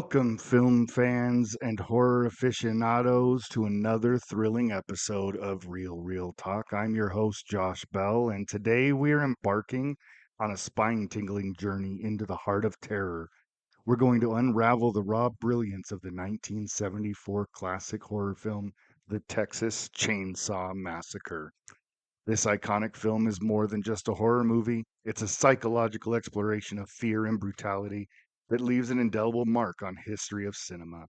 Welcome, film fans and horror aficionados, to another thrilling episode of Real Talk. I'm your host, Josh Bell, and today we are embarking on a spine tingling journey into the heart of terror. We're going to unravel the raw brilliance of the 1974 classic horror film, The Texas Chainsaw Massacre. This iconic film is more than just a horror movie, it's a psychological exploration of fear and brutality that leaves an indelible mark on history of cinema.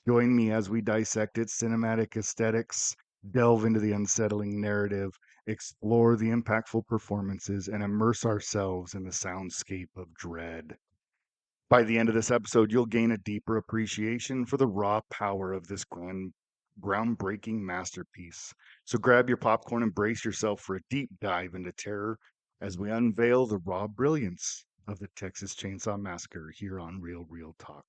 Join me as we dissect its cinematic aesthetics, delve into the unsettling narrative, explore the impactful performances, and immerse ourselves in the soundscape of dread. By the end of this episode, you'll gain a deeper appreciation for the raw power of this groundbreaking masterpiece. So grab your popcorn and brace yourself for a deep dive into terror as we unveil the raw brilliance of the Texas Chainsaw Massacre here on Real Talk.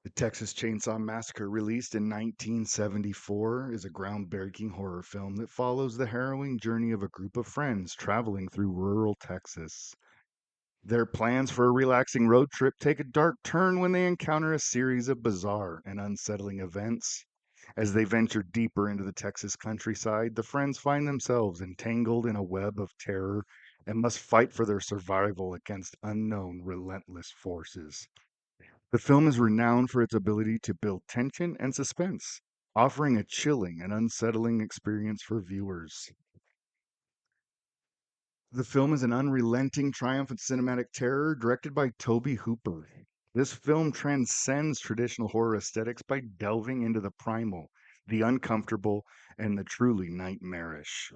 The Texas Chainsaw Massacre, released in 1974, is a groundbreaking horror film that follows the harrowing journey of a group of friends traveling through rural Texas. Their plans for a relaxing road trip take a dark turn when they encounter a series of bizarre and unsettling events. As they venture deeper into the Texas countryside, the friends find themselves entangled in a web of terror and must fight for their survival against unknown, relentless forces. The film is renowned for its ability to build tension and suspense, offering a chilling and unsettling experience for viewers. The film is an unrelenting triumph of cinematic terror, directed by Tobe Hooper. This film transcends traditional horror aesthetics by delving into the primal, the uncomfortable, and the truly nightmarish.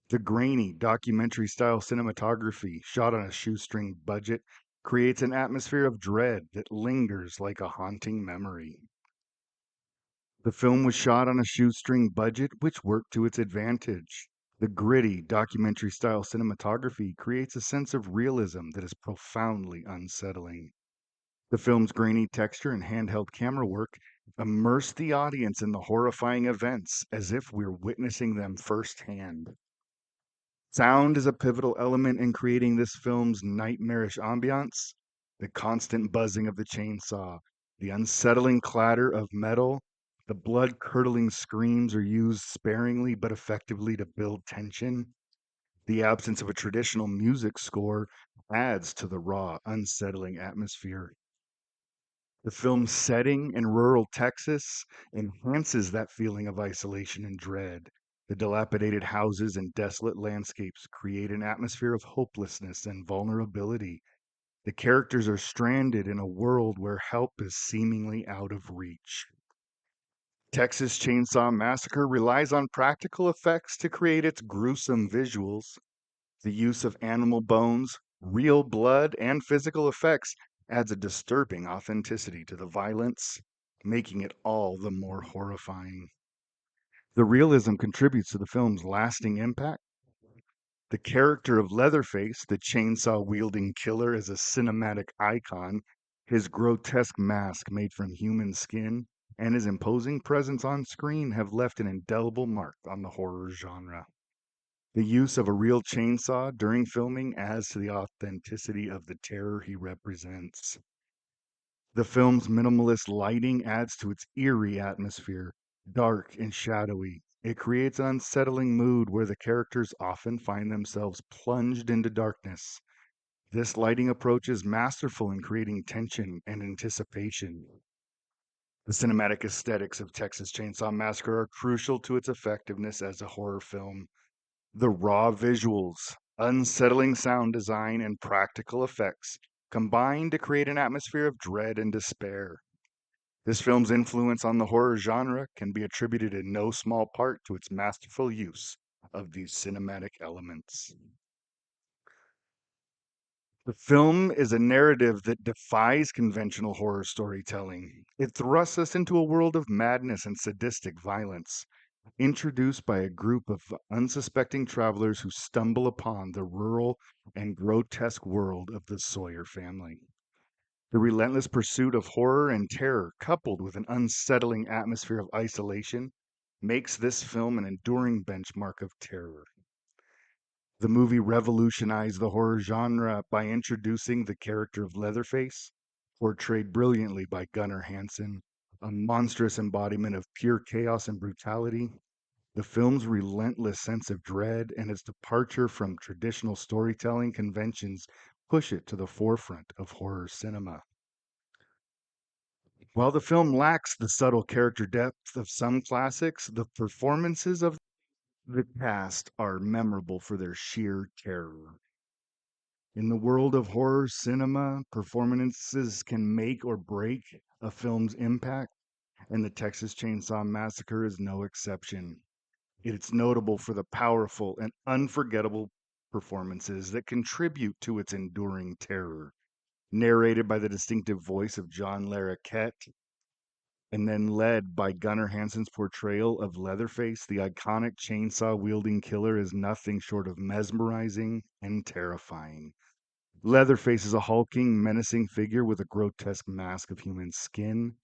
The grainy, documentary style cinematography, shot on a shoestring budget, creates an atmosphere of dread that lingers like a haunting memory. The film was shot on a shoestring budget, which worked to its advantage. The gritty, documentary style cinematography creates a sense of realism that is profoundly unsettling. The film's grainy texture and handheld camera work immerse the audience in the horrifying events as if we're witnessing them firsthand. Sound is a pivotal element in creating this film's nightmarish ambiance. The constant buzzing of the chainsaw, the unsettling clatter of metal, the blood curdling screams are used sparingly but effectively to build tension. The absence of a traditional music score adds to the raw, unsettling atmosphere. The film's setting in rural Texas enhances that feeling of isolation and dread. The dilapidated houses and desolate landscapes create an atmosphere of hopelessness and vulnerability. The characters are stranded in a world where help is seemingly out of reach. Texas Chainsaw Massacre relies on practical effects to create its gruesome visuals. The use of animal bones, real blood, and physical effects adds a disturbing authenticity to the violence, making it all the more horrifying. The realism contributes to the film's lasting impact. The character of Leatherface, the chainsaw-wielding killer, is a cinematic icon. His grotesque mask made from human skin and his imposing presence on screen have left an indelible mark on the horror genre. The use of a real chainsaw during filming adds to the authenticity of the terror he represents. The film's minimalist lighting adds to its eerie atmosphere, dark and shadowy. It creates an unsettling mood where the characters often find themselves plunged into darkness. This lighting approach is masterful in creating tension and anticipation. The cinematic aesthetics of Texas Chainsaw Massacre are crucial to its effectiveness as a horror film. The raw visuals, unsettling sound design, and practical effects combine to create an atmosphere of dread and despair. This film's influence on the horror genre can be attributed in no small part to its masterful use of these cinematic elements. The film is a narrative that defies conventional horror storytelling. It thrusts us into a world of madness and sadistic violence, introduced by a group of unsuspecting travelers who stumble upon the rural and grotesque world of the Sawyer family. The relentless pursuit of horror and terror, coupled with an unsettling atmosphere of isolation, makes this film an enduring benchmark of terror. The movie revolutionized the horror genre by introducing the character of Leatherface, portrayed brilliantly by Gunnar Hansen, a monstrous embodiment of pure chaos and brutality. The film's relentless sense of dread and its departure from traditional storytelling conventions push it to the forefront of horror cinema. While the film lacks the subtle character depth of some classics, the performances of the cast are memorable for their sheer terror. In the world of horror cinema, performances can make or break a film's impact, and the Texas Chainsaw Massacre is no exception. It's notable for the powerful and unforgettable performances that contribute to its enduring terror. Narrated by the distinctive voice of John Larroquette, and then led by Gunnar Hansen's portrayal of Leatherface, the iconic chainsaw wielding killer is nothing short of mesmerizing and terrifying. Leatherface is a hulking, menacing figure with a grotesque mask of human skin.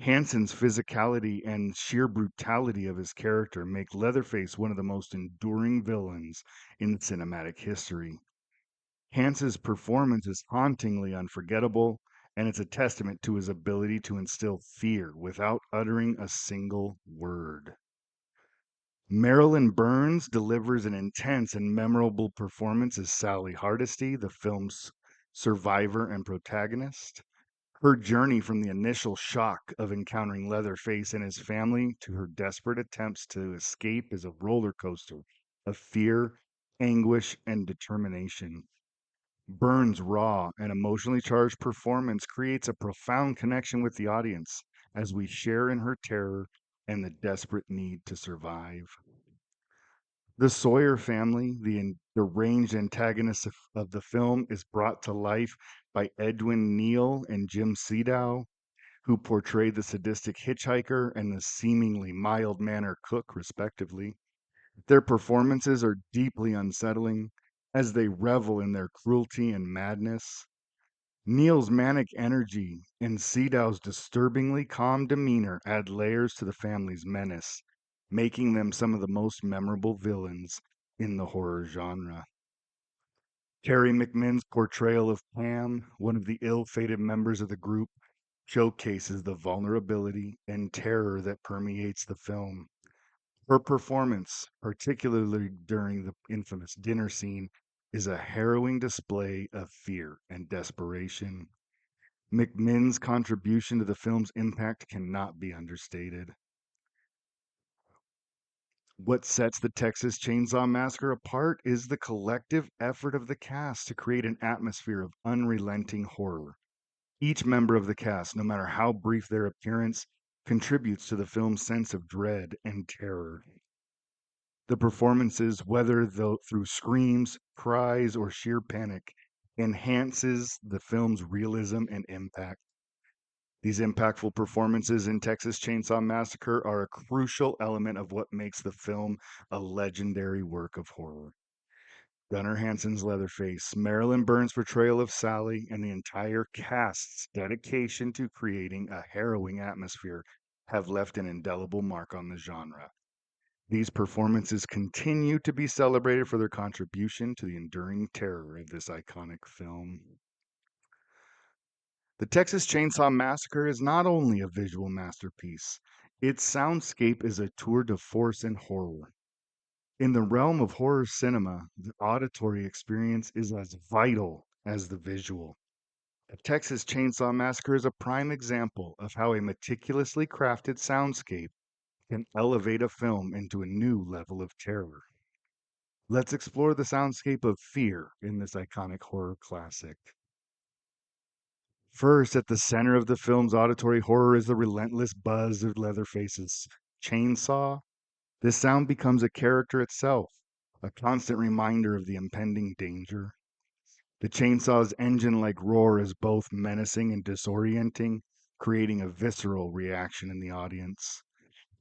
Hansen's physicality and sheer brutality of his character make Leatherface one of the most enduring villains in cinematic history. Hansen's performance is hauntingly unforgettable, and it's a testament to his ability to instill fear without uttering a single word. Marilyn Burns delivers an intense and memorable performance as Sally Hardesty, the film's survivor and protagonist. Her journey from the initial shock of encountering Leatherface and his family to her desperate attempts to escape is a roller coaster of fear, anguish, and determination. Burns' raw and emotionally charged performance creates a profound connection with the audience as we share in her terror and the desperate need to survive. The Sawyer family, the deranged antagonist of the film, is brought to life by Edwin Neal and Jim Sedow, who portrayed the sadistic hitchhiker and the seemingly mild mannered cook, respectively. Their performances are deeply unsettling as they revel in their cruelty and madness. Neil's manic energy and Sedow's disturbingly calm demeanor add layers to the family's menace, making them some of the most memorable villains in the horror genre. Terry McMinn's portrayal of Pam, one of the ill-fated members of the group, showcases the vulnerability and terror that permeates the film. Her performance, particularly during the infamous dinner scene, is a harrowing display of fear and desperation. McMinn's contribution to the film's impact cannot be understated. What sets the Texas Chainsaw Massacre apart is the collective effort of the cast to create an atmosphere of unrelenting horror. Each member of the cast, no matter how brief their appearance, contributes to the film's sense of dread and terror. The performances, whether through screams, cries, or sheer panic, enhances the film's realism and impact. These impactful performances in Texas Chainsaw Massacre are a crucial element of what makes the film a legendary work of horror. Gunnar Hansen's Leatherface, Marilyn Burns' portrayal of Sally, and the entire cast's dedication to creating a harrowing atmosphere have left an indelible mark on the genre. These performances continue to be celebrated for their contribution to the enduring terror of this iconic film. The Texas Chainsaw Massacre is not only a visual masterpiece, its soundscape is a tour de force in horror. In the realm of horror cinema, the auditory experience is as vital as the visual. The Texas Chainsaw Massacre is a prime example of how a meticulously crafted soundscape can elevate a film into a new level of terror. Let's explore the soundscape of fear in this iconic horror classic. First, at the center of the film's auditory horror is the relentless buzz of Leatherface's chainsaw. This sound becomes a character itself, a constant reminder of the impending danger. The chainsaw's engine-like roar is both menacing and disorienting, creating a visceral reaction in the audience.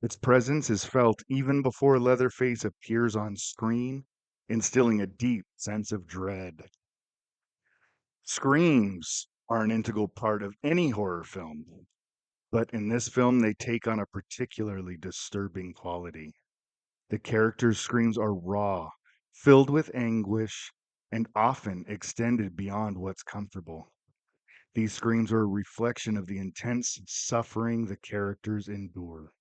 Its presence is felt even before Leatherface appears on screen, instilling a deep sense of dread. Screams are an integral part of any horror film, but in this film they take on a particularly disturbing quality. The characters' screams are raw, filled with anguish, and often extended beyond what's comfortable. These screams are a reflection of the intense suffering the characters endure,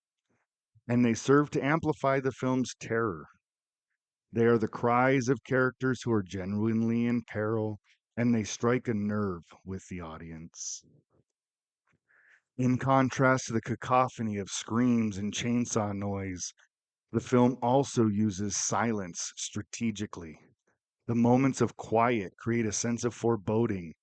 and they serve to amplify the film's terror. They are the cries of characters who are genuinely in peril, and they strike a nerve with the audience. In contrast to the cacophony of screams and chainsaw noise, the film also uses silence strategically. The moments of quiet create a sense of foreboding.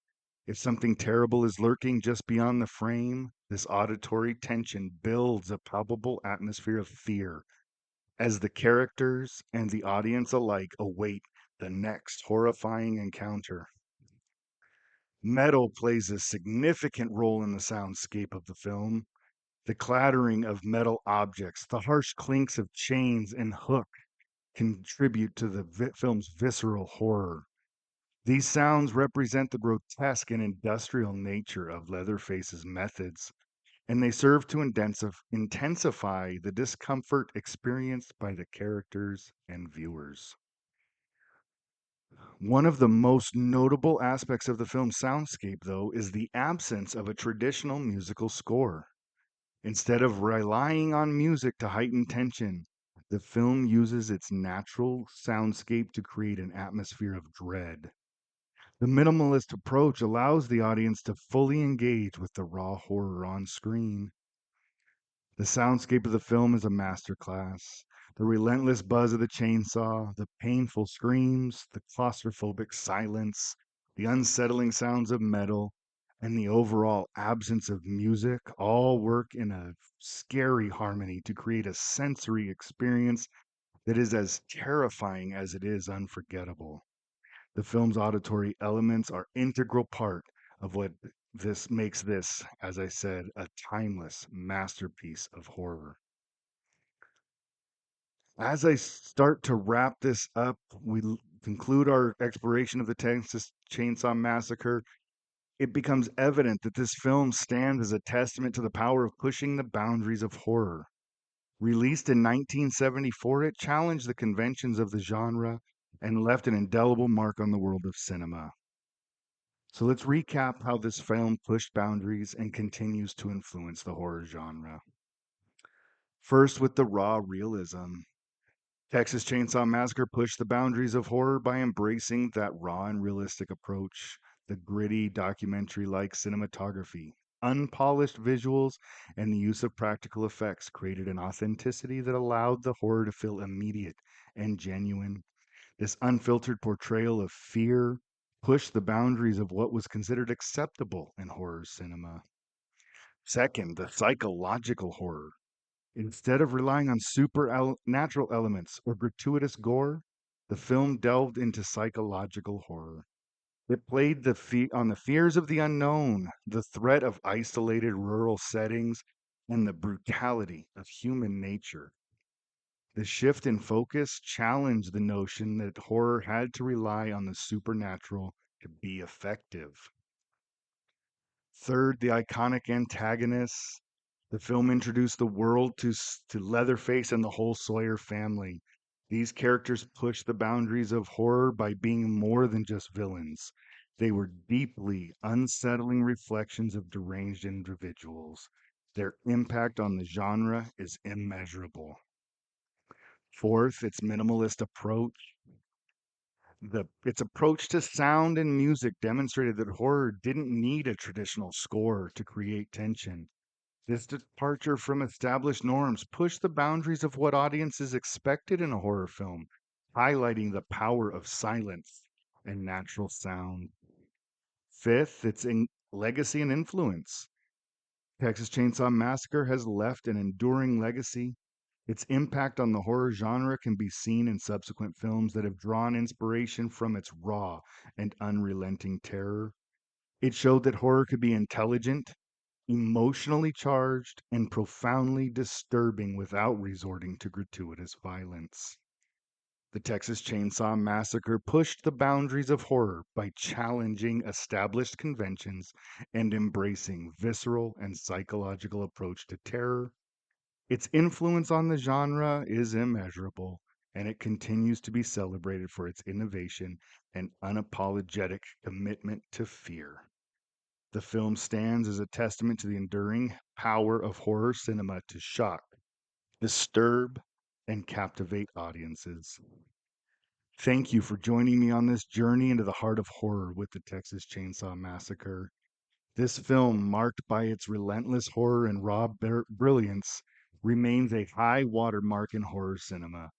If something terrible is lurking just beyond the frame, this auditory tension builds a palpable atmosphere of fear as the characters and the audience alike await the next horrifying encounter. Metal plays a significant role in the soundscape of the film. The clattering of metal objects, the harsh clinks of chains and hook contribute to the film's visceral horror. These sounds represent the grotesque and industrial nature of Leatherface's methods, and they serve to intensify the discomfort experienced by the characters and viewers. One of the most notable aspects of the film's soundscape, though, is the absence of a traditional musical score. Instead of relying on music to heighten tension, the film uses its natural soundscape to create an atmosphere of dread. The minimalist approach allows the audience to fully engage with the raw horror on screen. The soundscape of the film is a masterclass. The relentless buzz of the chainsaw, the painful screams, the claustrophobic silence, the unsettling sounds of metal, and the overall absence of music all work in a scary harmony to create a sensory experience that is as terrifying as it is unforgettable. The film's auditory elements are integral part of what this makes this, as I said, a timeless masterpiece of horror. As I start to wrap this up, conclude our exploration of the Texas Chainsaw Massacre. It becomes evident that this film stands as a testament to the power of pushing the boundaries of horror. Released in 1974, it challenged the conventions of the genre and left an indelible mark on the world of cinema. So let's recap how this film pushed boundaries and continues to influence the horror genre. First, with the raw realism. Texas Chainsaw Massacre pushed the boundaries of horror by embracing that raw and realistic approach. The gritty, documentary like cinematography, unpolished visuals, and the use of practical effects created an authenticity that allowed the horror to feel immediate and genuine. This unfiltered portrayal of fear pushed the boundaries of what was considered acceptable in horror cinema. Second, the psychological horror. Instead of relying on supernatural elements or gratuitous gore, the film delved into psychological horror. It played on the fears of the unknown, the threat of isolated rural settings, and the brutality of human nature. The shift in focus challenged the notion that horror had to rely on the supernatural to be effective. Third, the iconic antagonists. The film introduced the world to Leatherface and the whole Sawyer family. These characters pushed the boundaries of horror by being more than just villains. They were deeply unsettling reflections of deranged individuals. Their impact on the genre is immeasurable. Fourth, its minimalist approach. Its approach to sound and music demonstrated that horror didn't need a traditional score to create tension. This departure from established norms pushed the boundaries of what audiences expected in a horror film, highlighting the power of silence and natural sound. Fifth, legacy and influence. Texas Chainsaw Massacre has left an enduring legacy. Its impact on the horror genre can be seen in subsequent films that have drawn inspiration from its raw and unrelenting terror. It showed that horror could be intelligent, emotionally charged, and profoundly disturbing without resorting to gratuitous violence. The Texas Chainsaw Massacre pushed the boundaries of horror by challenging established conventions and embracing visceral and psychological approach to terror. Its influence on the genre is immeasurable, and it continues to be celebrated for its innovation and unapologetic commitment to fear. The film stands as a testament to the enduring power of horror cinema to shock, disturb, and captivate audiences. Thank you for joining me on this journey into the heart of horror with the Texas Chainsaw Massacre. This film, marked by its relentless horror and raw brilliance, remains a high watermark in horror cinema.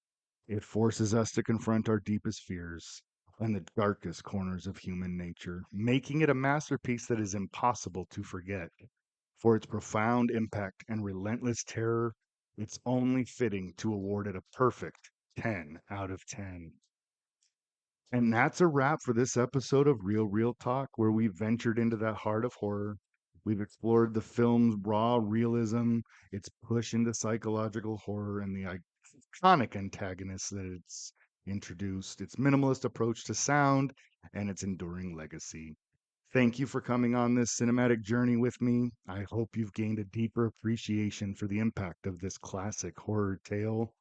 It forces us to confront our deepest fears and the darkest corners of human nature, making it a masterpiece that is impossible to forget. For its profound impact and relentless terror, it's only fitting to award it a perfect 10 out of 10. And that's a wrap for this episode of Real Real Talk, where we ventured into that heart of horror. We've explored the film's raw realism, its push into psychological horror, and the iconic antagonists that it's introduced, its minimalist approach to sound, and its enduring legacy. Thank you for coming on this cinematic journey with me. I hope you've gained a deeper appreciation for the impact of this classic horror tale.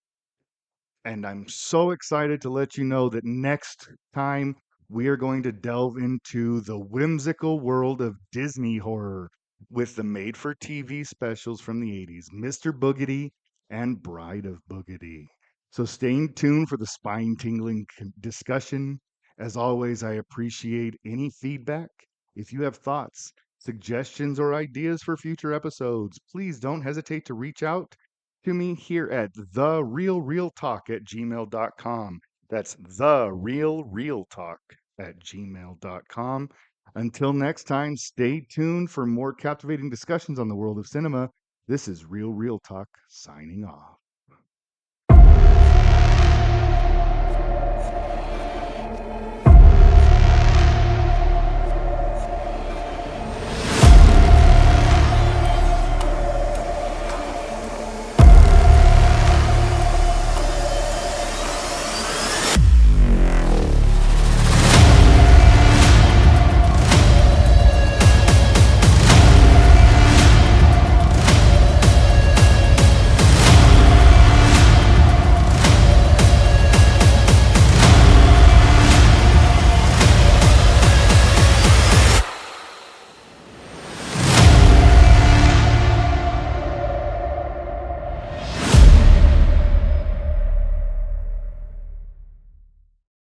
And I'm so excited to let you know that next time we are going to delve into the whimsical world of Disney horror with the made for TV specials from the 80s, Mr. Boogedy and Bride of Boogedy. So stay tuned for the spine tingling discussion. As always, I appreciate any feedback. If you have thoughts, suggestions, or ideas for future episodes, please don't hesitate to reach out to me here at therealrealtalk@gmail.com. That's therealrealtalk@gmail.com. Until next time, stay tuned for more captivating discussions on the world of cinema. This is Real Real Talk signing off.